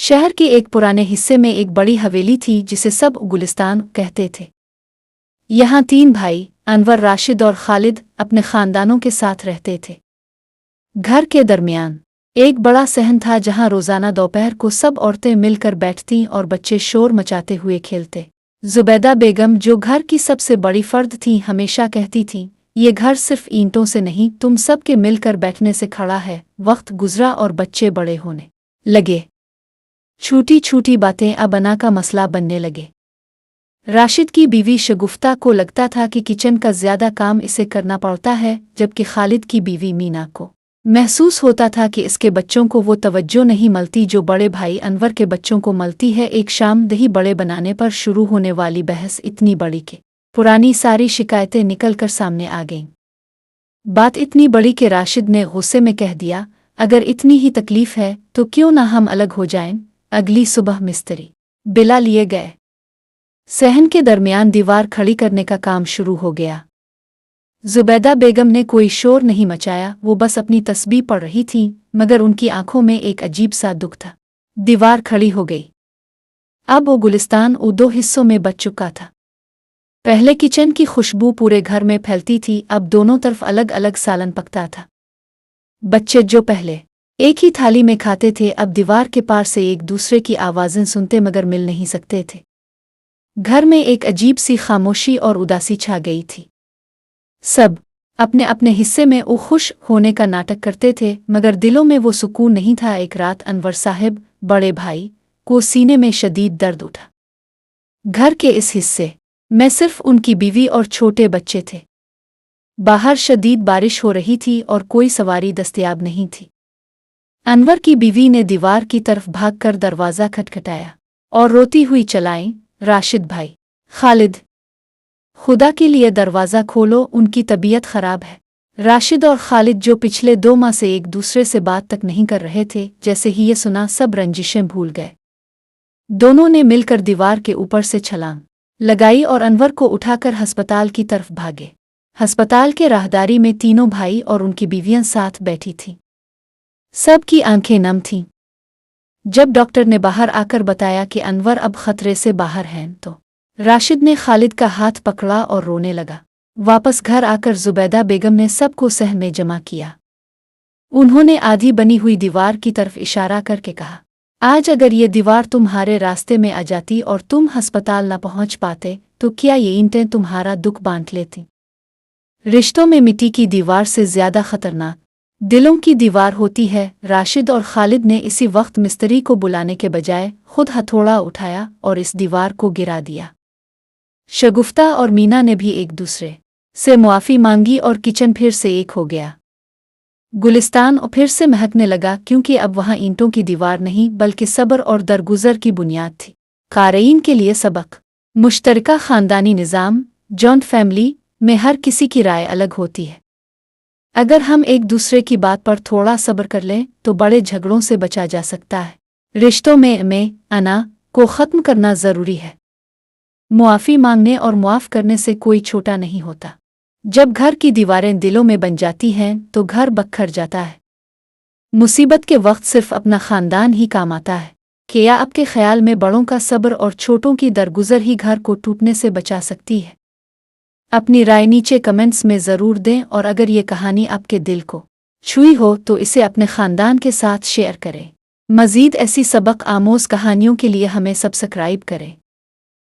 शहर के एक पुराने हिस्से में एक बड़ी हवेली थी जिसे सब गुलिस्तान कहते थे। यहाँ 3 भाई अनवर, राशिद और खालिद अपने खानदानों के साथ रहते थे। घर के दरमियान एक बड़ा सहन था जहाँ रोजाना दोपहर को सब औरतें मिलकर बैठतीं और बच्चे शोर मचाते हुए खेलते। जुबैदा बेगम, जो घर की सबसे बड़ी फर्द थीं, हमेशा कहती थीं, ये घर सिर्फ ईंटों से नहीं, तुम सब के मिलकर बैठने से खड़ा है। वक्त गुजरा और बच्चे बड़े होने लगे। छोटी छोटी बातें अब अना का मसला बनने लगे। राशिद की बीवी शगुफ्ता को लगता था कि किचन का ज्यादा काम इसे करना पड़ता है, जबकि खालिद की बीवी मीना को महसूस होता था कि इसके बच्चों को वो तवज्जो नहीं मिलती जो बड़े भाई अनवर के बच्चों को मिलती है। एक शाम दही बड़े बनाने पर शुरू होने वाली बहस इतनी बड़ी कि पुरानी सारी शिकायतें निकलकर सामने आ गईं। बात इतनी बड़ी कि राशिद ने गुस्से में कह दिया, अगर इतनी ही तकलीफ है तो क्यों ना हम अलग हो जाएं। अगली सुबह मिस्त्री बिला लिए गए। सहन के दरमियान दीवार खड़ी करने का काम शुरू हो गया। जुबैदा बेगम ने कोई शोर नहीं मचाया, वो बस अपनी तस्बीह पढ़ रही थीं, मगर उनकी आंखों में एक अजीब सा दुख था। दीवार खड़ी हो गई। अब वो गुलिस्तान 2 हिस्सों में बच चुका था। पहले किचन की खुशबू पूरे घर में फैलती थी, अब दोनों तरफ अलग अलग सालन पकता था। बच्चे जो पहले एक ही थाली में खाते थे, अब दीवार के पार से एक दूसरे की आवाज़ें सुनते मगर मिल नहीं सकते थे। घर में एक अजीब सी खामोशी और उदासी छा गई थी। सब अपने अपने हिस्से में खुश होने का नाटक करते थे, मगर दिलों में वो सुकून नहीं था। एक रात अनवर साहब, बड़े भाई, को सीने में शदीद दर्द उठा। घर के इस हिस्से में सिर्फ उनकी बीवी और छोटे बच्चे थे। बाहर शदीद बारिश हो रही थी और कोई सवारी दस्तयाब नहीं थी। अनवर की बीवी ने दीवार की तरफ भागकर दरवाज़ा खटखटाया और रोती हुई चलाई, राशिद भाई, खालिद, खुदा के लिए दरवाज़ा खोलो, उनकी तबीयत खराब है। राशिद और खालिद, जो पिछले 2 माह से एक दूसरे से बात तक नहीं कर रहे थे, जैसे ही ये सुना सब रंजिशें भूल गए। दोनों ने मिलकर दीवार के ऊपर से छलांग लगाई और अनवर को उठाकर अस्पताल की तरफ भागे। अस्पताल के राहदारी में तीनों भाई और उनकी बीवियां साथ बैठी थीं। सबकी आंखें नम थीं। जब डॉक्टर ने बाहर आकर बताया कि अनवर अब खतरे से बाहर हैं, तो राशिद ने खालिद का हाथ पकड़ा और रोने लगा। वापस घर आकर जुबैदा बेगम ने सबको सहन में जमा किया। उन्होंने आधी बनी हुई दीवार की तरफ इशारा करके कहा, आज अगर ये दीवार तुम्हारे रास्ते में आ जाती और तुम अस्पताल न पहुंच पाते, तो क्या ये ईंटें तुम्हारा दुख बांट लेती? रिश्तों में मिट्टी की दीवार से ज्यादा खतरनाक दिलों की दीवार होती है। राशिद और खालिद ने इसी वक्त मिस्त्री को बुलाने के बजाय खुद हथौड़ा उठाया और इस दीवार को गिरा दिया। शगुफ्ता और मीना ने भी एक दूसरे से मुआफ़ी मांगी और किचन फिर से एक हो गया। गुलिस्तान फिर से महकने लगा, क्योंकि अब वहाँ ईंटों की दीवार नहीं बल्कि सब्र और दरगुजर की बुनियाद थी। क़ारीन के लिए सबक, मुश्तरका ख़ानदानी निज़ाम, जॉइंट फैमिली में हर किसी की राय अलग होती है। अगर हम एक दूसरे की बात पर थोड़ा सब्र कर लें तो बड़े झगड़ों से बचा जा सकता है। रिश्तों में अना को ख़त्म करना ज़रूरी है। मुआफ़ी मांगने और मुआफ़ करने से कोई छोटा नहीं होता। जब घर की दीवारें दिलों में बन जाती हैं तो घर बखर जाता है। मुसीबत के वक्त सिर्फ अपना ख़ानदान ही काम आता है। क्या आपके ख्याल में बड़ों का सब्र और छोटों की दरगुजर ही घर को टूटने से बचा सकती है? अपनी राय नीचे कमेंट्स में ज़रूर दें, और अगर ये कहानी आपके दिल को छुई हो तो इसे अपने ख़ानदान के साथ शेयर करें। मज़ीद ऐसी सबक आमोज़ कहानियों के लिए हमें सब्सक्राइब करें।